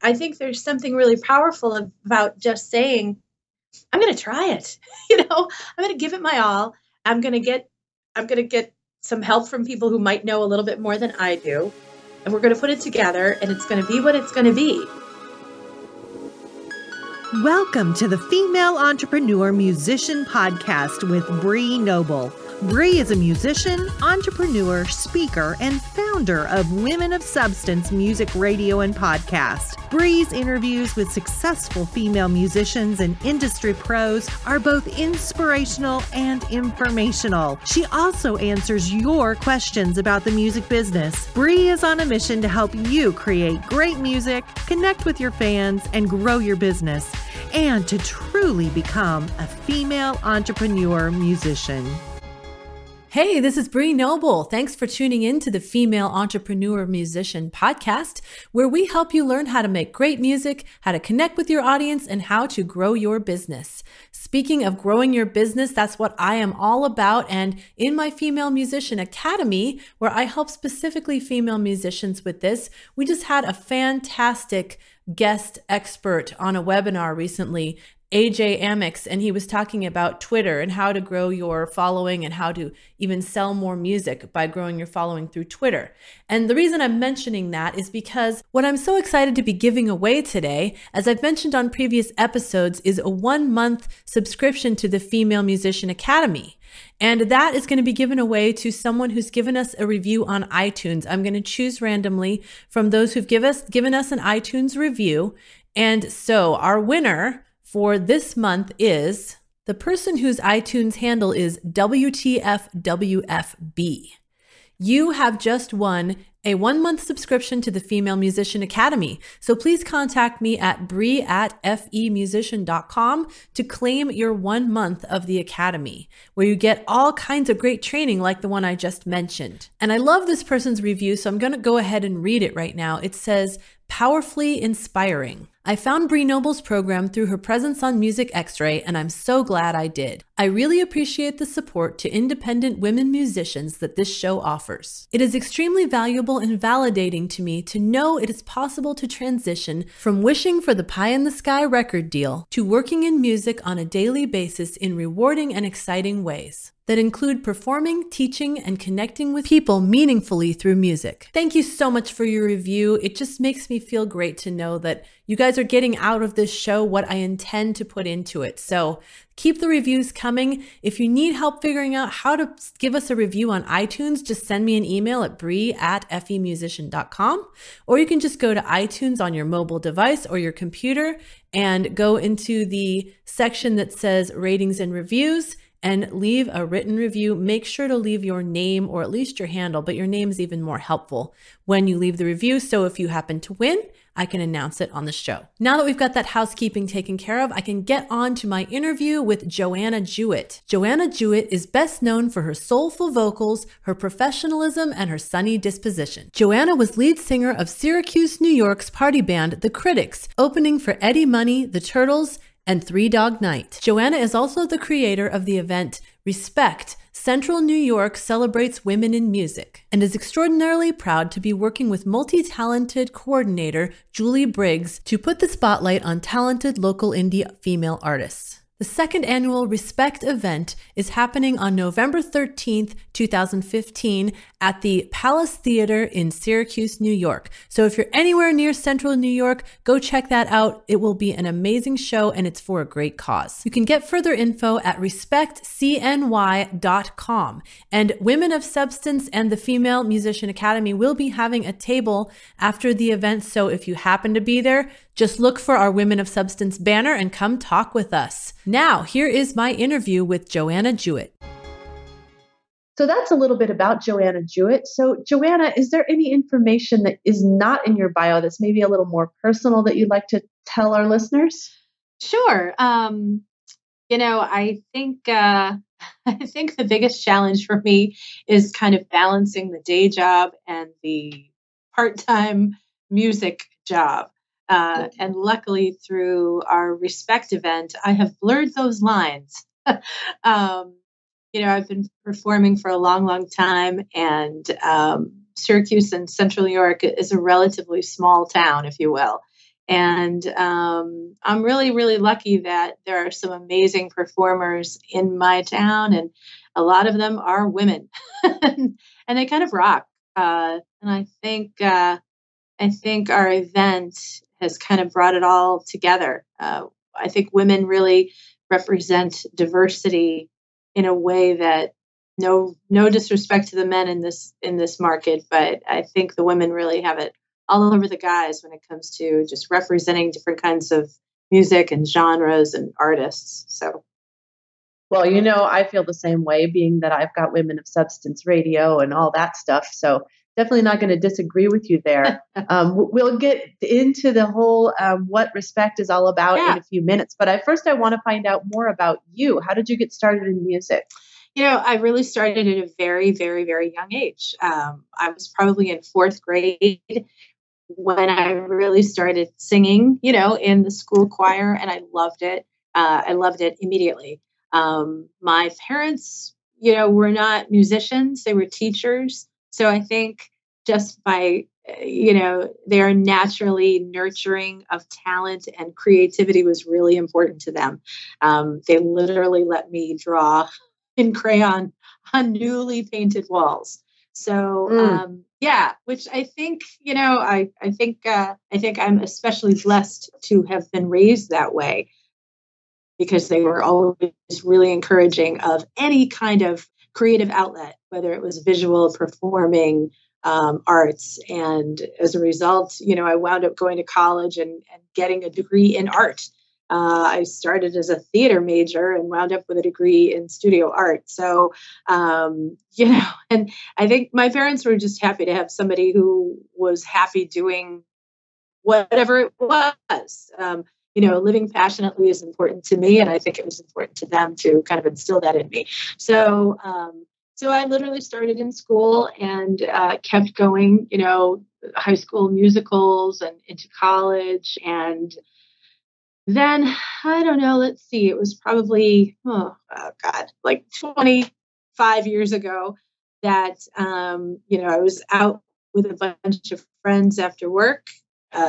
I think there's something really powerful about just saying, I'm going to try it. I'm going to give it my all. I'm going to get some help from people who might know a little bit more than I do. And we're going to put it together, and it's going to be what it's going to be. Welcome to the Female Entrepreneur Musician Podcast with Bree Noble. Bree is a musician, entrepreneur, speaker, and founder of Women of Substance Music Radio and Podcast. Bree's interviews with successful female musicians and industry pros are both inspirational and informational. She also answers your questions about the music business. Bree is on a mission to help you create great music, connect with your fans, and grow your business, and to truly become a female entrepreneur musician. Hey, this is Bree Noble. Thanks for tuning in to the Female Entrepreneur Musician Podcast, where we help you learn how to make great music, how to connect with your audience, and how to grow your business. Speaking of growing your business, that's what I am all about. And in my Female Musician Academy, where I help specifically female musicians with this, we just had a fantastic guest expert on a webinar recently, AJ Amix, and he was talking about Twitter and how to grow your following and how to even sell more music by growing your following through Twitter. And the reason I'm mentioning that is because what I'm so excited to be giving away today, as I've mentioned on previous episodes, is a 1-month subscription to the Female Musician Academy. And that is going to be given away to someone who's given us a review on iTunes. I'm going to choose randomly from those who've given us an iTunes review. And so our winner for this month is the person whose iTunes handle is WTFWFB. You have just won a 1-month subscription to the Female Musician Academy. So please contact me at Bree@femusician.com to claim your 1 month of the Academy, where you get all kinds of great training like the one I just mentioned. And I love this person's review, so I'm going to go ahead and read it right now. It says, "Powerfully inspiring. I found Bree Noble's program through her presence on Music X-Ray, and I'm so glad I did. I really appreciate the support to independent women musicians that this show offers. It is extremely valuable and validating to me to know it is possible to transition from wishing for the pie-in-the-sky record deal to working in music on a daily basis in rewarding and exciting ways that include performing, teaching, and connecting with people meaningfully through music." Thank you so much for your review. It just makes me feel great to know that you guys are getting out of this show what I intend to put into it. So keep the reviews coming. If you need help figuring out how to give us a review on iTunes, just send me an email at Bree@femusician.com, or you can just go to iTunes on your mobile device or your computer and go into the section that says ratings and reviews and leave a written review. Make sure to leave your name or at least your handle, but your name is even more helpful when you leave the review. So if you happen to win, I can announce it on the show. Now that we've got that housekeeping taken care of, I can get on to my interview with Joanna Jewett. Joanna Jewett is best known for her soulful vocals, her professionalism, and her sunny disposition. Joanna was lead singer of Syracuse, New York's party band, The Critics, opening for Eddie Money, The Turtles, and Three Dog Night. Joanna is also the creator of the event Respect Central New York Celebrates Women in Music, and is extraordinarily proud to be working with multi-talented coordinator Julie Briggs to put the spotlight on talented local indie female artists. The second annual Respect event is happening on November 13th, 2015 at the Palace Theater in Syracuse, New York. So if you're anywhere near Central New York, go check that out. It will be an amazing show and it's for a great cause. You can get further info at respectcny.com. And Women of Substance and the Female Musician Academy will be having a table after the event. So if you happen to be there, just look for our Women of Substance banner and come talk with us. Now, here is my interview with Joanna Jewett. So that's a little bit about Joanna Jewett. So Joanna, is there any information that is not in your bio that's maybe a little more personal that you'd like to tell our listeners? Sure. I think the biggest challenge for me is kind of balancing the day job and the part-time music job. And luckily through our Respect event, I have blurred those lines. I've been performing for a long, long time, and Syracuse and Central New York is a relatively small town, if you will. And I'm really, really lucky that there are some amazing performers in my town, and a lot of them are women, and they kind of rock. And I think our event has kind of brought it all together. I think women really represent diversity in a way that no disrespect to the men in this market, but I think the women really have it all over the guys when it comes to just representing different kinds of music and genres and artists. So. Well, I feel the same way, being that I've got Women of Substance Radio and all that stuff. So definitely not going to disagree with you there. We'll get into the whole what Respect is all about in a few minutes. But I want to find out more about you. How did you get started in music? I really started at a very, very, very young age. I was probably in fourth grade when I really started singing, in the school choir, and I loved it. I loved it immediately. My parents, were not musicians, they were teachers. So I think just by, they are naturally nurturing of talent, and creativity was really important to them. They literally let me draw in crayon on newly painted walls. So, which I think, I think I'm especially blessed to have been raised that way, because they were always really encouraging of any kind of creative outlet, whether it was visual, performing, arts. And as a result, I wound up going to college and getting a degree in art. I started as a theater major and wound up with a degree in studio art. So, and I think my parents were just happy to have somebody who was happy doing whatever it was. Living passionately is important to me, and I think it was important to them to kind of instill that in me. So, I literally started in school and kept going, high school musicals and into college. And then, I don't know, let's see, it was probably, like 25 years ago that, I was out with a bunch of friends after work,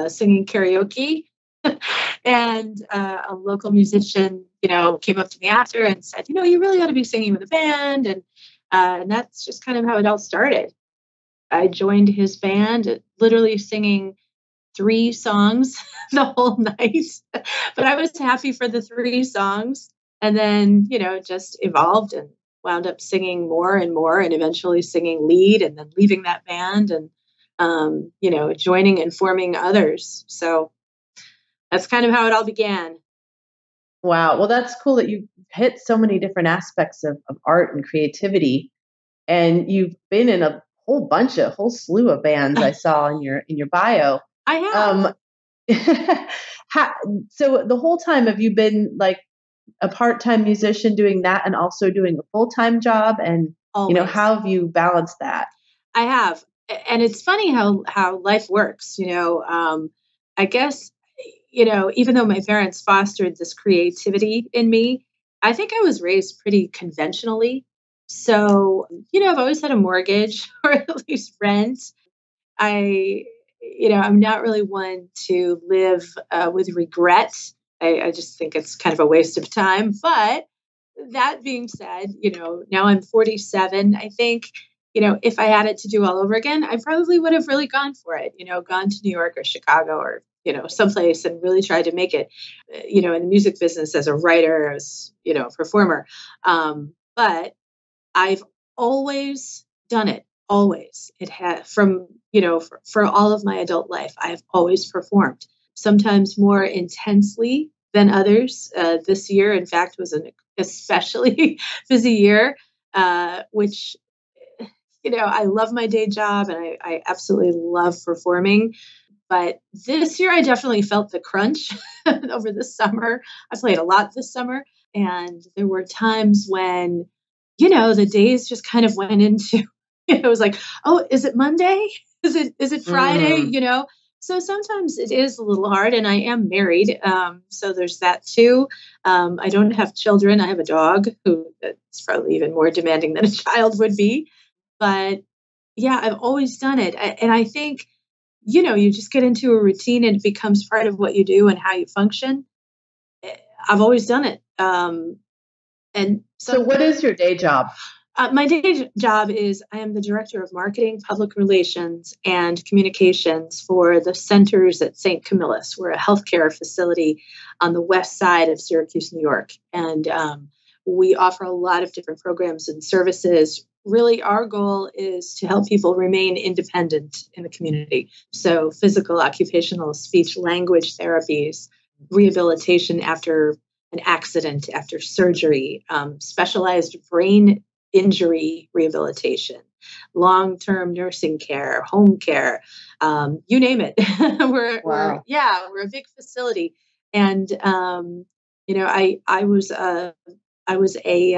singing karaoke. And a local musician, came up to me after and said, you really ought to be singing with a band. And that's just kind of how it all started. I joined his band, literally singing 3 songs the whole night. But I was happy for the 3 songs. And then, just evolved and wound up singing more and more, and eventually singing lead, and then leaving that band and, joining and forming others. So that's kind of how it all began. Wow. Well, that's cool that you hit so many different aspects of art and creativity. And you've been in a whole slew of bands I saw in your bio. I have. So the whole time, have you been like a part-time musician doing that and also doing a full-time job? And, Always. How have you balanced that? I have. And it's funny how life works. I guess, even though my parents fostered this creativity in me, I think I was raised pretty conventionally. So, I've always had a mortgage, or at least rent. I'm not really one to live with regret. I just think it's kind of a waste of time. But that being said, now I'm 47. I think, if I had it to do all over again, I probably would have really gone for it, gone to New York or Chicago or, someplace and really tried to make it, in the music business as a writer, as, performer. But I've always done it. Always. It had from, for all of my adult life, I've always performed, sometimes more intensely than others. This year, in fact, was an especially busy year, which, I love my day job and I absolutely love performing. But this year, I definitely felt the crunch over the summer. I played a lot this summer, and there were times when, the days just kind of went into, it was like, oh, is it Monday? Is it Friday? So sometimes it is a little hard, and I am married. So there's that too. I don't have children. I have a dog who is probably even more demanding than a child would be. But yeah, I've always done it. And I think, you just get into a routine and it becomes part of what you do and how you function. I've always done it. And so what is your day job? My day job is I am the director of marketing, public relations, and communications for the centers at St. Camillus. We're a healthcare facility on the west side of Syracuse, New York. And we offer a lot of different programs and services. Really, our goal is to help people remain independent in the community. So physical, occupational, speech, language therapies, rehabilitation after an accident, after surgery, specialized brain injury rehabilitation, long-term nursing care, home care, you name it. we're a big facility. And, I was a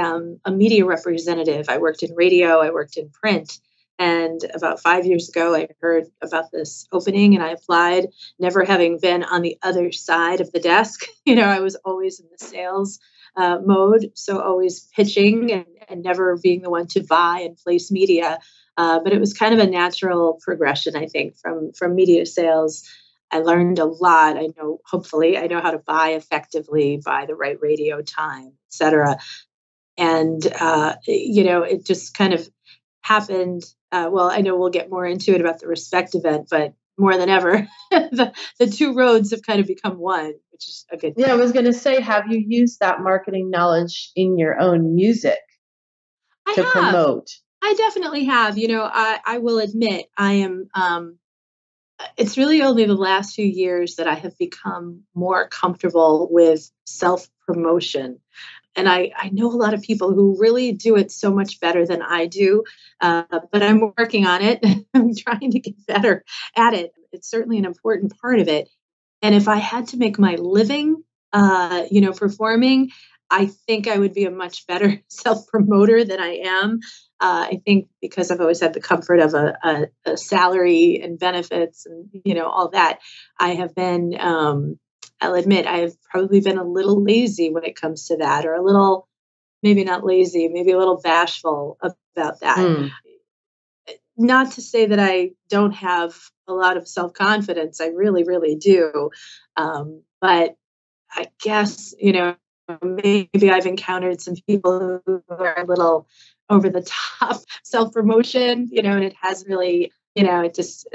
media representative. I worked in radio, I worked in print. And about 5 years ago, I heard about this opening and I applied, never having been on the other side of the desk. I was always in the sales mode, so always pitching and never being the one to buy and place media. But it was kind of a natural progression, I think, from media sales. I learned a lot. Hopefully I know how to buy effectively, buy the right radio time, et cetera. And, it just kind of happened. I know we'll get more into it about the Respect event, but more than ever, the two roads have kind of become one, which is a good thing. Yeah, I was going to say, have you used that marketing knowledge in your own music to promote? I definitely have. I will admit I am, it's really only the last few years that I have become more comfortable with self-promotion. And I know a lot of people who really do it so much better than I do, but I'm working on it. I'm trying to get better at it. It's certainly an important part of it. And if I had to make my living, performing, I think I would be a much better self-promoter than I am. I think because I've always had the comfort of a salary and benefits and, all that, I have been, I'll admit, I've probably been a little lazy when it comes to that, or a little, maybe not lazy, maybe a little bashful about that. Not to say that I don't have a lot of self-confidence. I really, really do. But I guess, maybe I've encountered some people who are a little over the top self-promotion, and it has really, it just,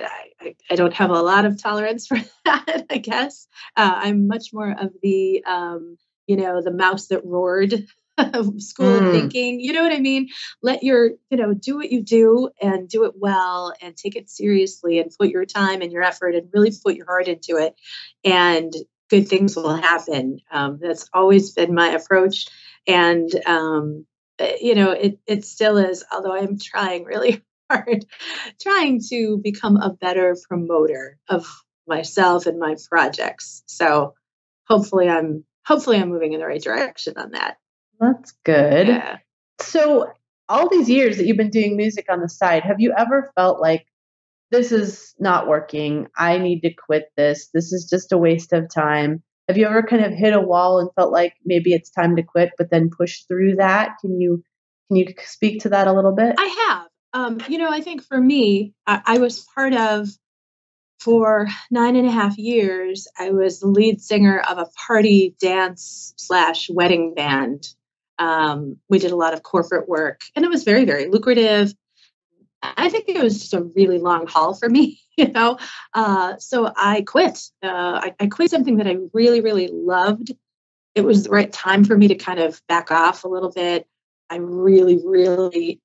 I don't have a lot of tolerance for that, I guess. I'm much more of the, the mouse that roared school of thinking. You know what I mean? Let your, do what you do and do it well and take it seriously and put your time and your effort and really put your heart into it. And good things will happen. That's always been my approach. And, it still is, although I'm trying really hard, trying to become a better promoter of myself and my projects. So hopefully I'm moving in the right direction on that. That's good. Yeah. So all these years that you've been doing music on the side, have you ever felt like this is not working? I need to quit this. This is just a waste of time. Have you ever kind of hit a wall and felt like maybe it's time to quit, but then push through that? Can you speak to that a little bit? I have. I think for me, I was part of, for 9.5 years, I was the lead singer of a party dance / wedding band. We did a lot of corporate work, and it was very, very lucrative. I think it was just a really long haul for me, so I quit. I quit something that I really, really loved. It was the right time for me to kind of back off a little bit. I really, really,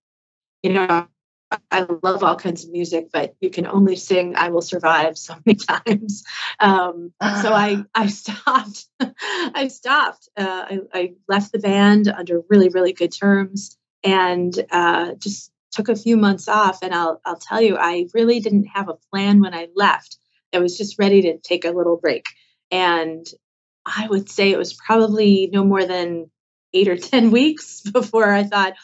I love all kinds of music, but you can only sing "I Will Survive" so many times. So I stopped. I stopped. I left the band under really, really good terms, and just took a few months off. And I'll tell you, I really didn't have a plan when I left. I was just ready to take a little break. And I would say it was probably no more than 8 or 10 weeks before I thought,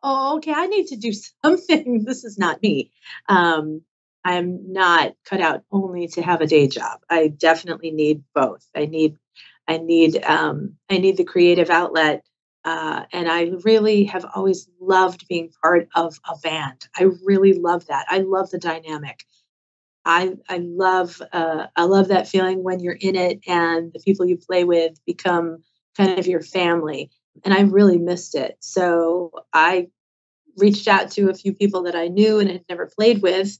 oh, okay, I need to do something. This is not me. I'm not cut out only to have a day job. I definitely need both. I need the creative outlet. And I really have always loved being part of a band. I really love that. I love the dynamic. I love that feeling when you're in it and the people you play with become kind of your family. And I really missed it. So I reached out to a few people that I knew and had never played with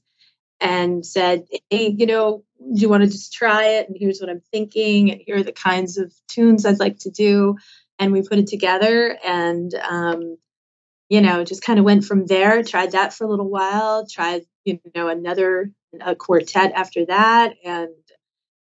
and said, hey, do you want to just try it? And here's what I'm thinking. And here are the kinds of tunes I'd like to do. And we put it together and, just kind of went from there, tried that for a little while, tried, a quartet after that. And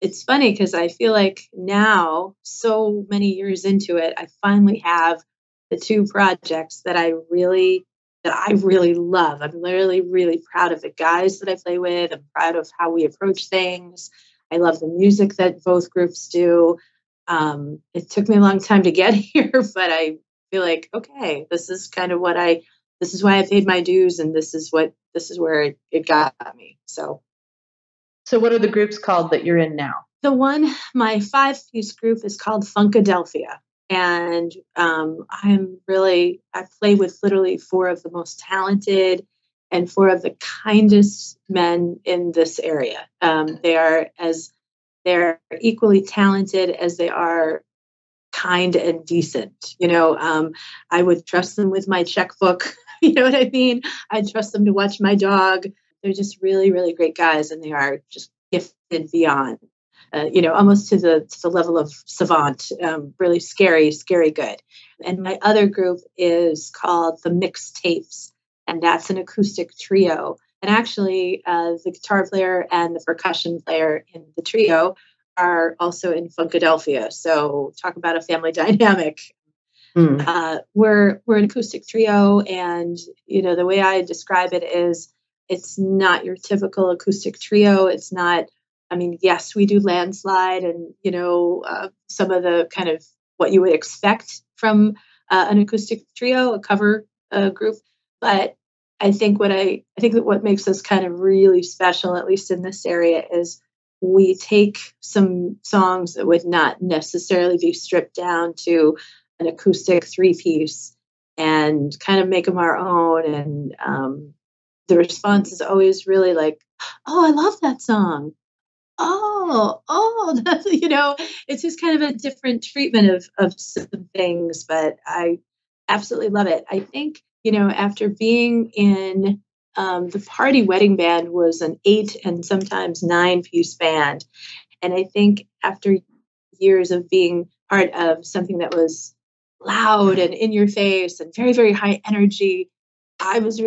it's funny because I feel like now, so many years into it, I finally have the two projects that I really love. I'm really, really proud of the guys that I play with. I'm proud of how we approach things. I love the music that both groups do. It took me a long time to get here, but I feel like, okay, this is kind of this is why I paid my dues, and this is where it got me. So what are the groups called that you're in now? My 5-piece group is called Funkadelphia. And I play with literally 4 of the most talented and 4 of the kindest men in this area. They're equally talented as they are kind and decent. I would trust them with my checkbook. You know what I mean? I'd trust them to watch my dog. They're just really, really great guys, and they are just gifted beyond. Almost to the level of savant, really scary good. And my other group is called the Mixtapes, and that's an acoustic trio. And actually, the guitar player and the percussion player in the trio are also in Funkadelphia. So talk about a family dynamic. We're an acoustic trio, and the way I describe it is, it's not your typical acoustic trio. It's not. I mean, yes, we do Landslide and, some of the kind of what you would expect from an acoustic trio, a cover group. But I think that what makes us kind of really special, at least in this area, is we take some songs that would not necessarily be stripped down to an acoustic 3-piece and kind of make them our own. And the response is always really like, oh, I love that song. That's, it's just kind of a different treatment of some things, but I absolutely love it. I think, after being in the party wedding band was an 8 and sometimes 9-piece band. And I think after years of being part of something that was loud and in your face and very, very high energy, I was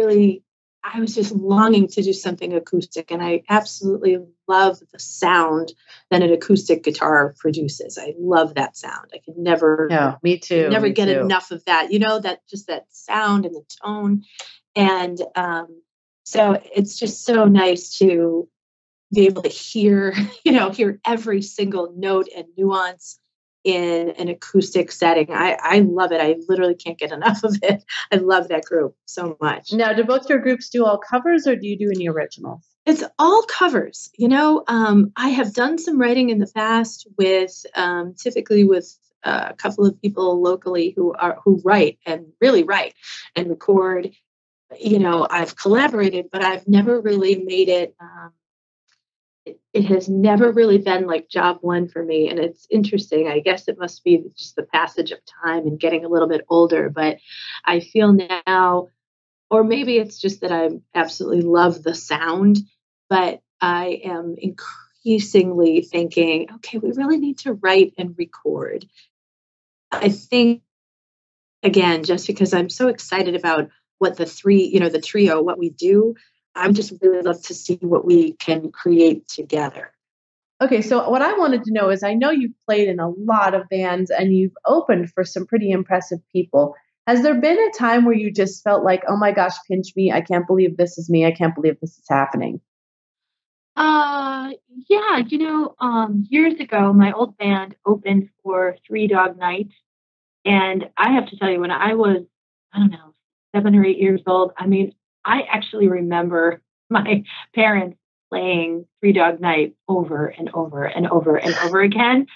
just longing to do something acoustic, and I absolutely love the sound that an acoustic guitar produces. I love that sound. I could never, me too. Never get enough of that. That sound and the tone, and so it's just so nice to be able to hear every single note and nuance in an acoustic setting. I love it. I literally can't get enough of it. I love that group so much. Now, do both your groups do all covers, or do you do any originals? It's all covers. I have done some writing in the past with typically with a couple of people locally who write and really write and record. I've collaborated, but I've never really made it. It has never really been like job one for me. And it's interesting. I guess it must be just the passage of time and getting a little bit older. But I feel now, or maybe it's just that I absolutely love the sound, but I am increasingly thinking, okay, we really need to write and record. I think, again, just because I'm so excited about what the trio, what we do, I would just really love to see what we can create together. Okay, so what I wanted to know is, I know you've played in a lot of bands and you've opened for some pretty impressive people. Has there been a time where you just felt like, oh my gosh, pinch me, I can't believe this is me, I can't believe this is happening? Yeah, years ago, my old band opened for Three Dog Night. And I have to tell you, when I was, 7 or 8 years old, I actually remember my parents playing Three Dog Night over and over and over and over again.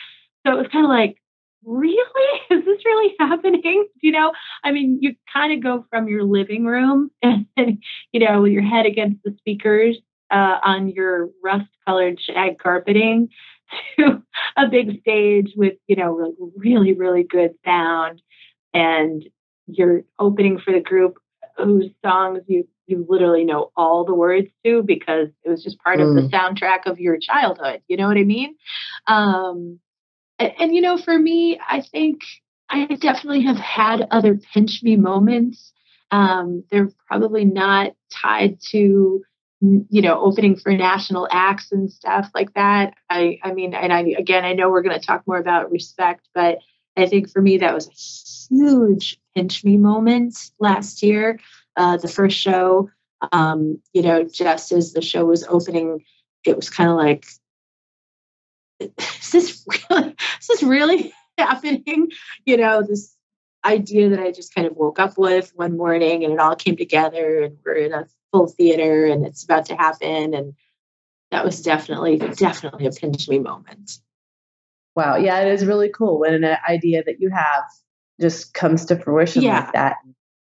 So it was kind of like, really? Is this really happening? You kind of go from your living room and, with your head against the speakers on your rust-colored shag carpeting to a big stage with, like really, really good sound, and you're opening for the group whose songs you literally know all the words to because it was just part of the soundtrack of your childhood. You know what I mean? And for me, I think I definitely have had other pinch me moments. They're probably not tied to, opening for national acts and stuff like that. I mean, and I know we're going to talk more about Respect, but I think for me, that was a huge pinch me moment last year. The first show, just as the show was opening, it was kind of like, is this really happening? This idea that I just kind of woke up with one morning and it all came together and we're in a full theater and it's about to happen. And that was definitely a pinch me moment. Wow. Yeah, it is really cool when an idea that you have just comes to fruition like that.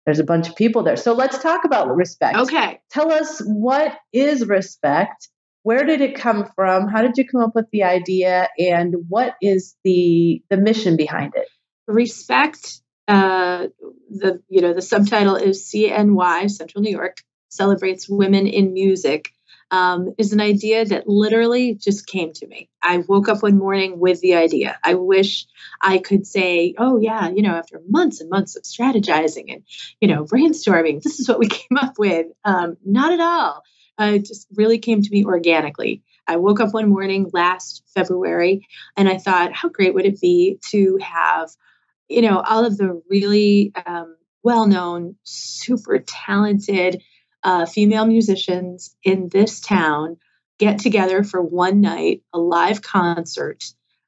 There's a bunch of people there. So let's talk about Respect. Okay. Tell us, what is Respect? Where did it come from? How did you come up with the idea? And what is the mission behind it? Respect, the subtitle is CNY, Central New York, celebrates women in music, is an idea that literally just came to me. I woke up one morning with the idea. I wish I could say, oh yeah, after months and months of strategizing and, brainstorming, this is what we came up with. Not at all. It just really came to me organically. I woke up one morning last February and I thought, how great would it be to have, all of the really well-known, super talented female musicians in this town get together for one night, a live concert.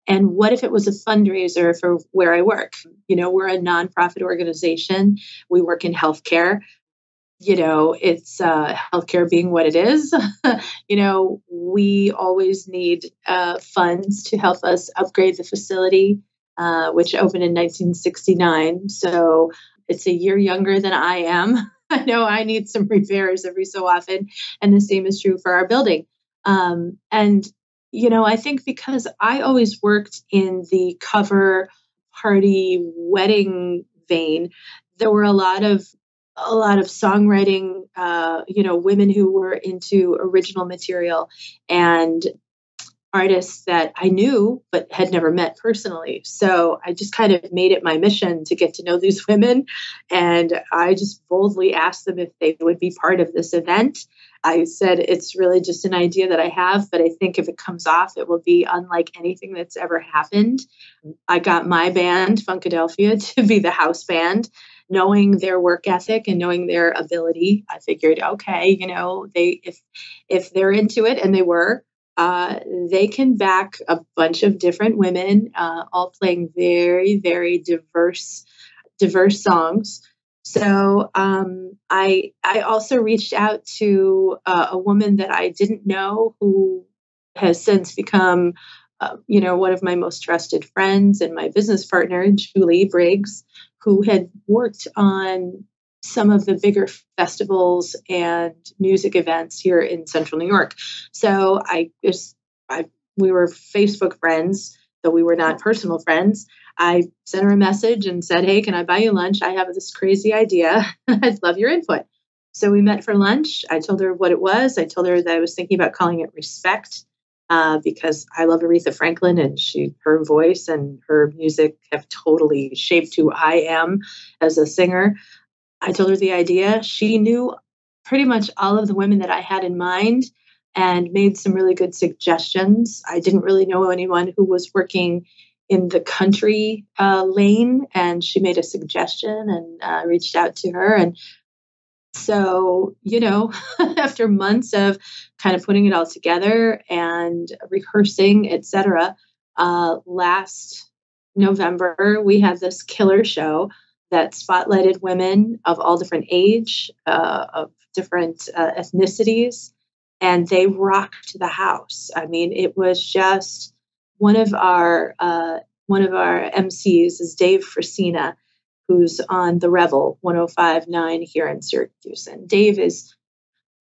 And what if it was a fundraiser for where I work? We're a nonprofit organization. We work in healthcare. It's healthcare being what it is. We always need funds to help us upgrade the facility, which opened in 1969. So it's a year younger than I am. I know I need some repairs every so often. And the same is true for our building. I think because I always worked in the cover party wedding vein, there were a lot of songwriting, women who were into original material and artists that I knew but had never met personally. So I just kind of made it my mission to get to know these women. And I just boldly asked them if they would be part of this event. I said, it's really just an idea that I have, but I think if it comes off, it will be unlike anything that's ever happened. I got my band, Funkadelphia, to be the house band. Knowing their work ethic and knowing their ability, I figured, okay, if they're into it, and they were, they can back a bunch of different women, all playing very, very diverse songs. So I also reached out to a woman that I didn't know who has since become, one of my most trusted friends and my business partner, Julie Briggs, who had worked on some of the bigger festivals and music events here in Central New York. So we were Facebook friends, though we were not personal friends. I sent her a message and said, hey, can I buy you lunch? I have this crazy idea. I'd love your input. So we met for lunch. I told her what it was. I told her that I was thinking about calling it Respect, because I love Aretha Franklin and her voice and her music have totally shaped who I am as a singer. I told her the idea. She knew pretty much all of the women that I had in mind and made some really good suggestions. I didn't really know anyone who was working in the country lane, and she made a suggestion, and I reached out to her. And so, after months of kind of putting it all together and rehearsing, etc., last November, we had this killer show that spotlighted women of all different age, of different ethnicities, and they rocked the house. I mean, it was just one of our MCs is Dave Frasina, who's on the Revel 105.9 here in Syracuse. And Dave is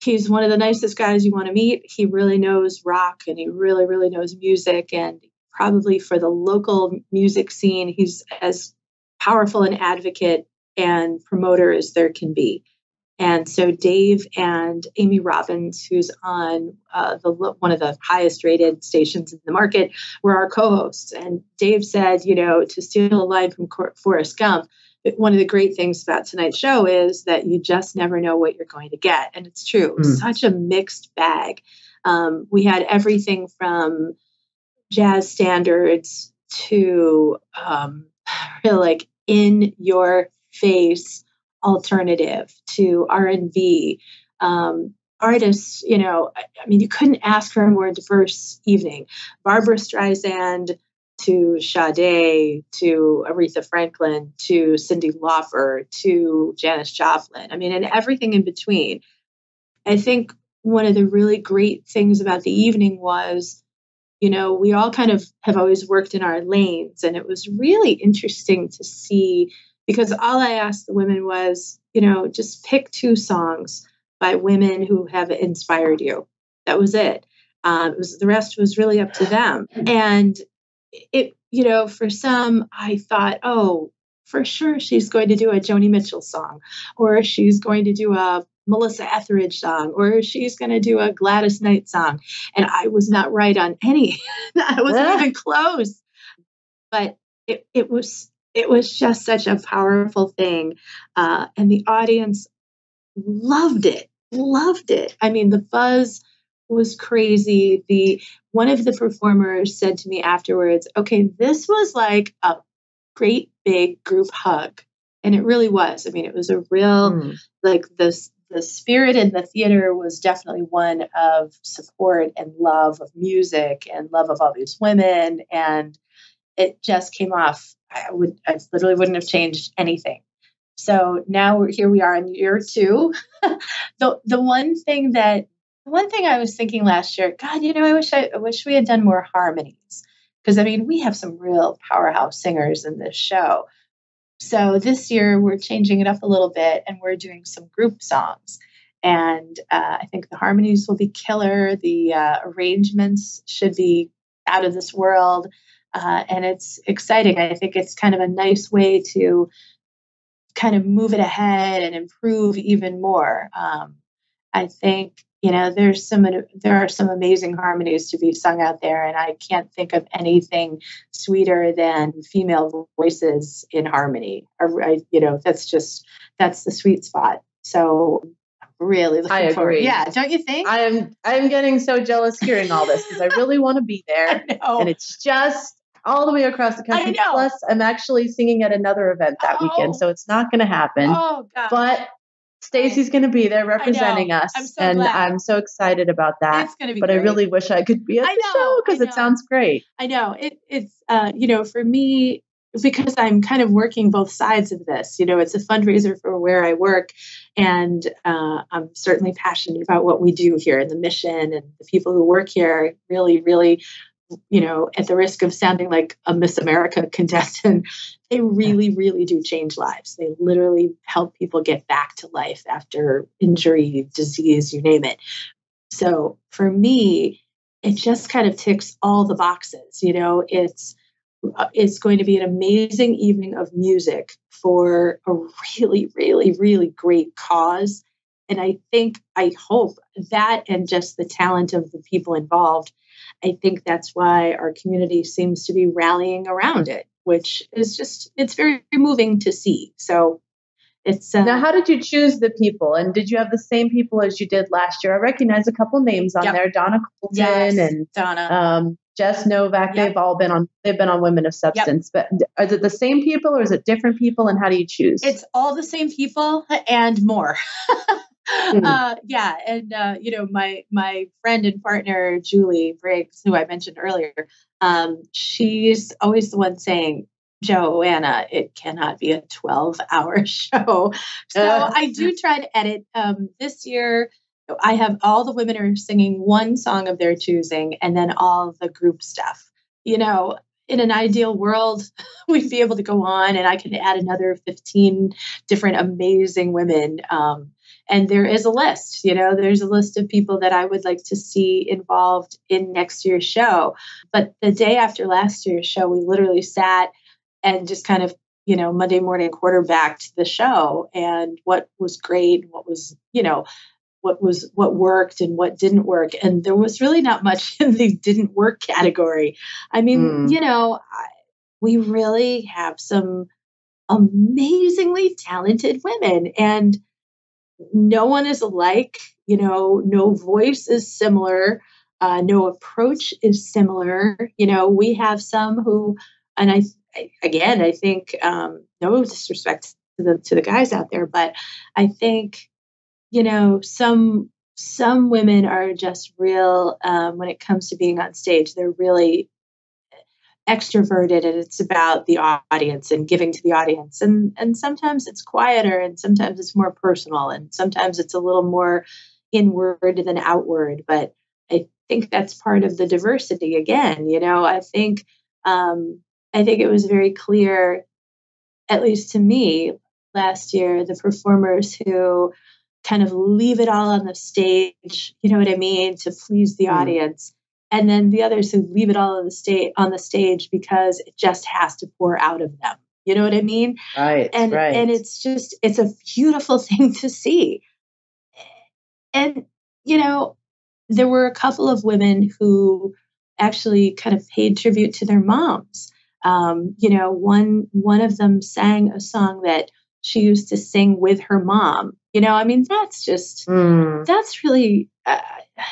he's one of the nicest guys you want to meet. He really knows rock and he really, really knows music. And probably for the local music scene, he's as powerful an advocate and promoter as there can be. And so Dave and Amy Robbins, who's on one of the highest rated stations in the market, were our co-hosts. And Dave said, to steal a line from Forrest Gump, one of the great things about tonight's show is that you just never know what you're going to get. And it's true. It was such a mixed bag. We had everything from jazz standards to really like in your face alternative to R&B, artists, you couldn't ask for a more diverse evening. Barbara Streisand to Sade to Aretha Franklin to Cyndi Lauper to Janis Joplin. And everything in between. I think one of the really great things about the evening was, we all kind of have always worked in our lanes, and it was really interesting to see. Because all I asked the women was, just pick 2 songs by women who have inspired you. That was it. The rest was really up to them. And it, for some, I thought, oh, for sure she's going to do a Joni Mitchell song, or she's going to do a Melissa Etheridge song, or she's going to do a Gladys Knight song. And I was not right on any. I wasn't even close. But it was just such a powerful thing. And the audience loved it. The buzz was crazy. One of the performers said to me afterwards, okay, this was like a great big group hug. And it really was. It was a real, like the spirit in the theater was definitely one of support and love of music and love of all these women. And it just came off. I literally wouldn't have changed anything. So now we are in year 2. The one thing I was thinking last year, God, I wish we had done more harmonies, because we have some real powerhouse singers in this show. So this year we're changing it up a little bit and we're doing some group songs. And I think the harmonies will be killer. The arrangements should be out of this world. And it's exciting. I think it's kind of a nice way to kind of move it ahead and improve even more. I think, there are some amazing harmonies to be sung out there, and I can't think of anything sweeter than female voices in harmony. That's the sweet spot. So really looking forward. Yeah, don't you think? I'm getting so jealous hearing all this, because I really want to be there. And it's just all the way across the country. Plus, I'm actually singing at another event that weekend, so it's not going to happen. Oh, God. But Stacy's going to be there representing us, glad. I'm so excited about that. It's going to be but great. I really wish I could be at the show, because it sounds great. I know. It's for me, because I'm kind of working both sides of this. It's a fundraiser for where I work, and I'm certainly passionate about what we do here and the mission, and the people who work here really, really, at the risk of sounding like a Miss America contestant, they really, really do change lives. They literally help people get back to life after injury, disease, you name it. So for me, it just kind of ticks all the boxes. It's going to be an amazing evening of music for a really, really, really great cause. And I hope that, and just the talent of the people involved, I think that's why our community seems to be rallying around it, which is it's very moving to see. So it's now, how did you choose the people? And did you have the same people as you did last year? I recognize a couple names on there: Donna Colton and Donna. Jess Novak. They've been on Women of Substance. But is it the same people, or is it different people? And how do you choose? It's all the same people and more. My friend and partner Julie Briggs, who I mentioned earlier, she's always the one saying, Joanna, it cannot be a 12-hour show. So I do try to edit. This year, I have all the women are singing one song of their choosing, and then all the group stuff. In an ideal world, we'd be able to go on, and I could add another 15 different amazing women. And there is a list, there's a list of people that I would like to see involved in next year's show. But the day after last year's show, we literally sat and just kind of, Monday morning quarterbacked the show and what was great, what was, what worked and what didn't work. And there was really not much in the didn't work category. I mean, we really have some amazingly talented women, and no one is alike. No voice is similar. No approach is similar. We have some who, and I think, no disrespect to the guys out there, but I think, some women are just real, when it comes to being on stage. They're really extroverted, and it's about the audience and giving to the audience. And sometimes it's quieter, and sometimes it's more personal, and sometimes it's a little more inward than outward. But I think that's part of the diversity again. I think it was very clear, at least to me last year, the performers who kind of leave it all on the stage, you know what I mean, to please the audience. And then the others who leave it all on the stage because it just has to pour out of them. You know what I mean? Right. And it's a beautiful thing to see. And, there were a couple of women who actually kind of paid tribute to their moms. One of them sang a song that she used to sing with her mom. That's just, that's really,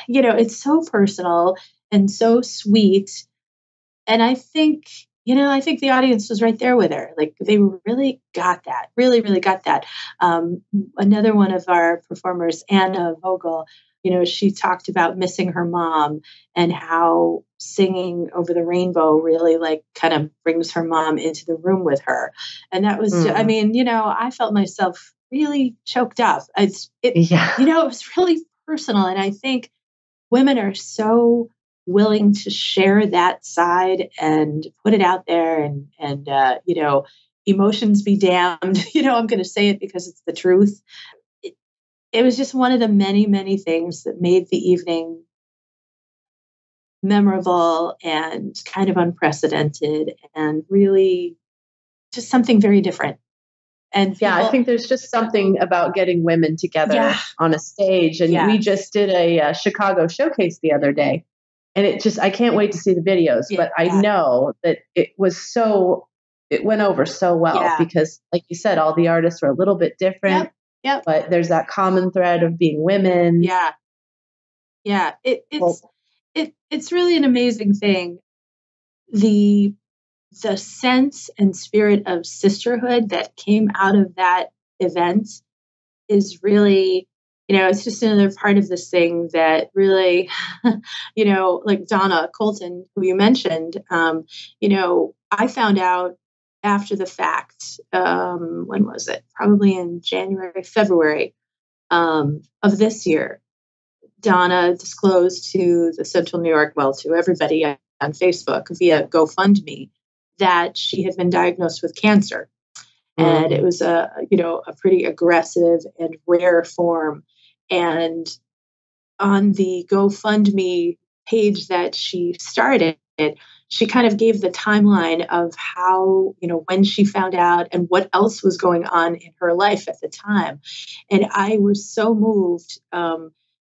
it's so personal and so sweet. And I think the audience was right there with her. Like, they really got that, really, really got that. Another one of our performers, Anna Vogel, she talked about missing her mom and how singing Over the Rainbow really kind of brings her mom into the room with her. And that was, I felt myself really choked up. It was really personal. And I think women are so willing to share that side and put it out there, and emotions be damned. I'm going to say it because it's the truth. It was just one of the many, many things that made the evening memorable and kind of unprecedented, and really just something very different. And I think there's just something about getting women together on a stage. And we just did a Chicago showcase the other day, and I can't wait to see the videos, but I know that it went over so well because, like you said, all the artists were a little bit different. Yep. But there's that common thread of being women. Yeah. It's really an amazing thing. The sense and spirit of sisterhood that came out of that event is really, it's just another part of this thing that really, like Donna Colton, who you mentioned, I found out after the fact, when was it? Probably in January, February of this year. Donna disclosed to the Central New York, to everybody on Facebook via GoFundMe, that she had been diagnosed with cancer. And it was a pretty aggressive and rare form. And on the GoFundMe page that she started, she kind of gave the timeline of how, when she found out and what else was going on in her life at the time. And I was so moved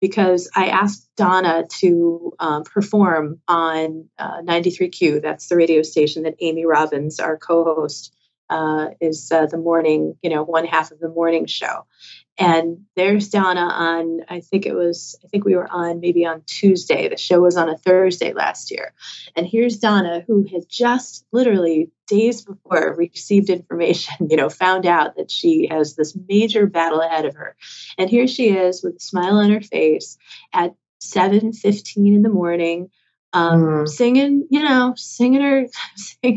because I asked Donna to perform on 93Q. That's the radio station that Amy Robbins, our co-host, is the morning, one half of the morning show. And there's Donna on, I think we were on maybe on Tuesday. The show was on a Thursday last year. And here's Donna, who had just literally days before received information, found out that she has this major battle ahead of her. And here she is with a smile on her face at 7:15 in the morning, singing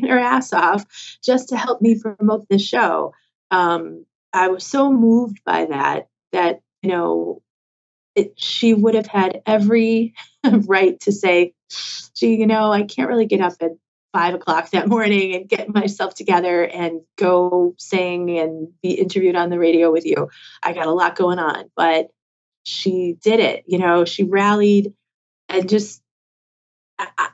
her ass off just to help me promote this show. I was so moved by that, she would have had every right to say, gee, I can't really get up 5 o'clock that morning and get myself together and go sing and be interviewed on the radio with you. I got a lot going on, but she did it. She rallied, and just,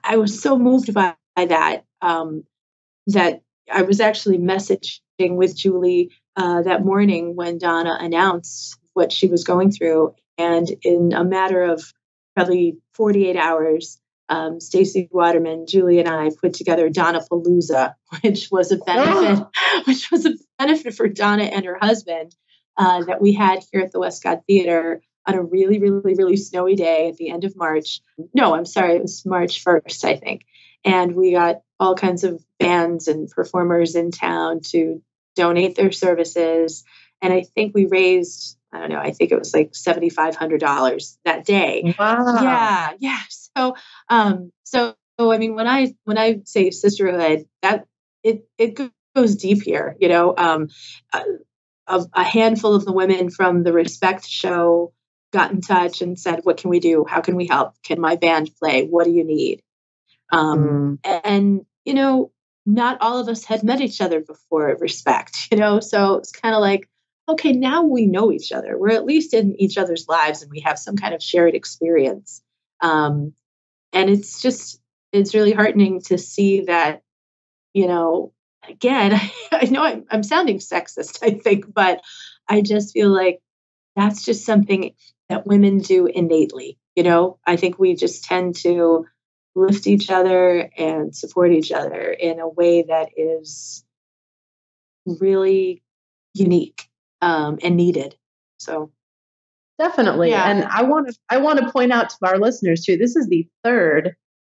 I was so moved by that, that I was actually messaging with Julie that morning when Donna announced what she was going through. And in a matter of probably 48 hours, Stacey Waterman, Julie, and I put together Donna Palooza, which was a benefit for Donna and her husband that we had here at the Westcott Theater on a really, really, really snowy day at the end of March. No, I'm sorry, it was March 1st, I think. And we got all kinds of bands and performers in town to donate their services. And I think we raised, I don't know, I think it was like $7,500 that day. Wow. Yeah. So I mean, when I say sisterhood, that it goes deep here. A handful of the women from the Respect show got in touch and said, "What can we do? How can we help? Can my band play? What do you need?" And not all of us had met each other before Respect. So it's kind of like, okay, now we know each other. We're at least in each other's lives, and we have some kind of shared experience. And it's really heartening to see that, again, I know I'm sounding sexist, I think, but I just feel like that's just something that women do innately. I think we just tend to lift each other and support each other in a way that is really unique and needed. So definitely. Yeah. And I want to point out to our listeners too, this is the third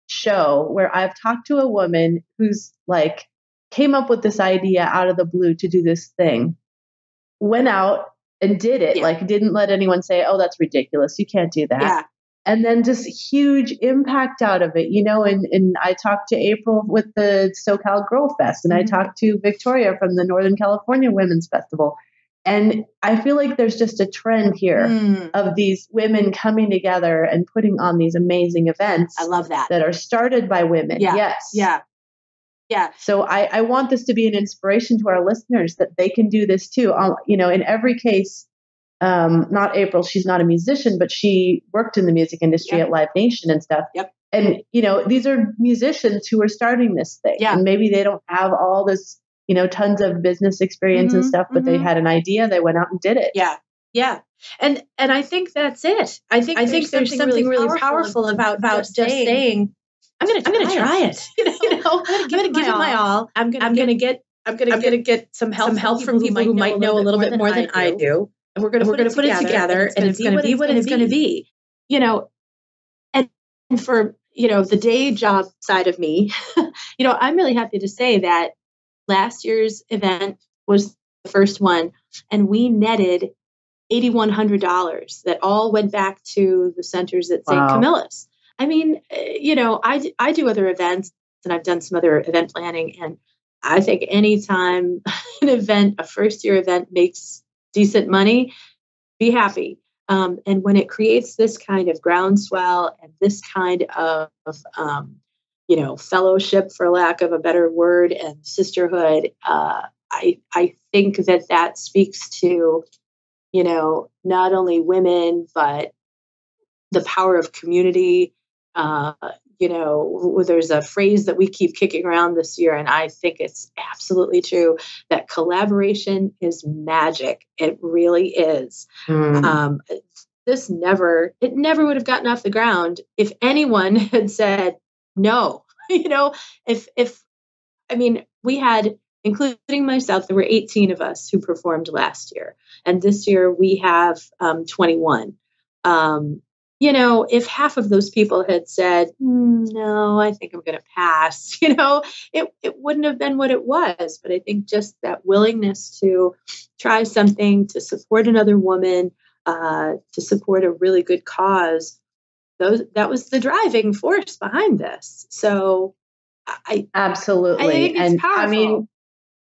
show where I've talked to a woman who's like came up with this idea out of the blue to do this thing, went out and did it, like didn't let anyone say, "Oh, that's ridiculous. You can't do that." Yeah. And then just huge impact out of it, and I talked to April with the SoCal Girl Fest, and I talked to Victoria from the Northern California Women's Festival. And I feel like there's just a trend here of these women coming together and putting on these amazing events. I love that. That are started by women. Yeah. Yes. Yeah. Yeah. So I want this to be an inspiration to our listeners that they can do this too. In every case, not April, she's not a musician, but she worked in the music industry at Live Nation and stuff. Yep. And, these are musicians who are starting this thing. Yeah. And maybe they don't have all this, tons of business experience and stuff, but they had an idea. They went out and did it. Yeah. Yeah. And I think that's it. I think there's something really powerful about just saying, I'm going to try it. I'm going to give it my all. I'm going to get some help from people who might know a little bit more than I do. And we're going to put it together, and it's going to be what it's going to be. And for, the day job side of me, I'm really happy to say that last year's event was the first one, and we netted $8,100 that all went back to the centers at St. Camilla's. I mean, I do other events, and I've done some other event planning, and I think anytime a first year event makes decent money, be happy. And when it creates this kind of groundswell and this kind of fellowship, for lack of a better word, and sisterhood, I think that speaks to, not only women, but the power of community. There's a phrase that we keep kicking around this year, and I think it's absolutely true, that collaboration is magic. It really is. It never would have gotten off the ground if anyone had said no. We had, including myself, there were 18 of us who performed last year, and this year we have 21. If half of those people had said, no, I think I'm going to pass, it wouldn't have been what it was. But I think just that willingness to try something, to support another woman, to support a really good cause, that was the driving force behind this. So absolutely. I think it's powerful.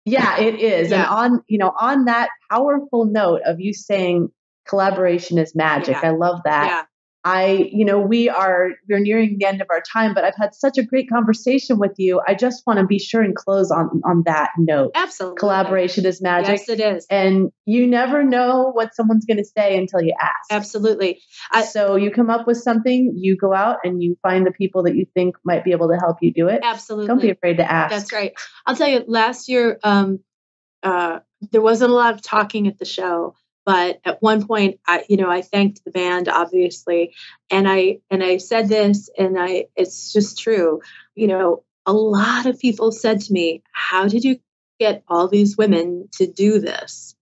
Yeah, it is. Yeah. And on that powerful note of you saying collaboration is magic, I love that. Yeah. we're nearing the end of our time, but I've had such a great conversation with you. I just want to be sure and close on that note. Absolutely. Collaboration is magic. Yes, it is. And you never know what someone's going to say until you ask. Absolutely. So you come up with something, you go out and you find the people that you think might be able to help you do it. Absolutely. Don't be afraid to ask. That's right. I'll tell you, last year, there wasn't a lot of talking at the show. But at one point, I thanked the band, obviously, and I said this, and it's just true. A lot of people said to me, "How did you get all these women to do this?"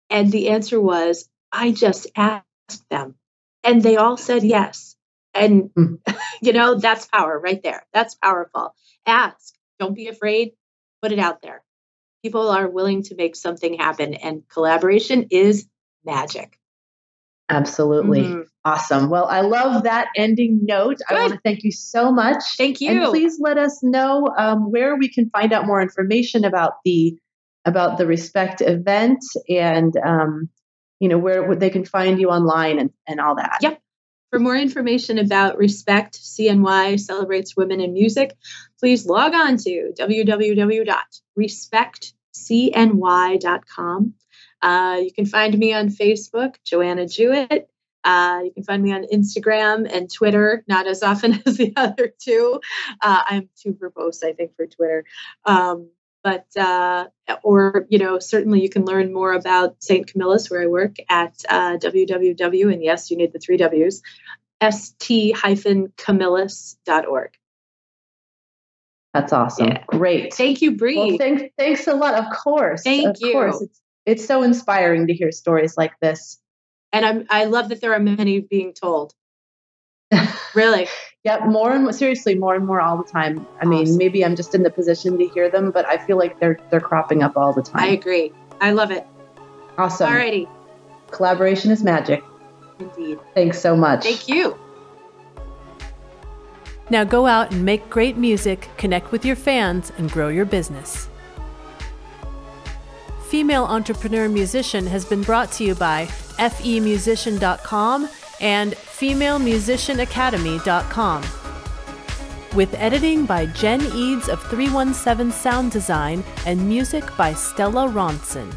And the answer was, "I just asked them, and they all said yes." And that's power right there. That's powerful. Ask. Don't be afraid. Put it out there. People are willing to make something happen, and collaboration is magic. Absolutely. Mm-hmm. Awesome. Well, I love that ending note. Good. I want to thank you so much. Thank you. And please let us know where we can find out more information about the Respect event and where they can find you online and all that. Yep. For more information about Respect CNY celebrates women in music, please log on to www.respectcny.com. You can find me on Facebook, Joanna Jewett. You can find me on Instagram and Twitter, not as often as the other two. I'm too verbose, I think, for Twitter. Certainly you can learn more about St. Camillus, where I work, at www, and yes, you need the 3 W's, st-camillus.org. That's awesome. Yeah. Great. Thank you, Bree. Well, thanks a lot. Of course. Thank you. Of course. It's so inspiring to hear stories like this. And I love that there are many being told. Really. Yeah, more and more all the time. I mean, maybe I'm just in the position to hear them, but I feel like they're cropping up all the time. I agree. I love it. Awesome. Alrighty. Collaboration is magic. Indeed. Thanks so much. Thank you. Now go out and make great music, connect with your fans, and grow your business. Female Entrepreneur Musician has been brought to you by FEmusician.com and FemaleMusicianAcademy.com. With editing by Jen Eads of 317 Sound Design and music by Stella Ronson.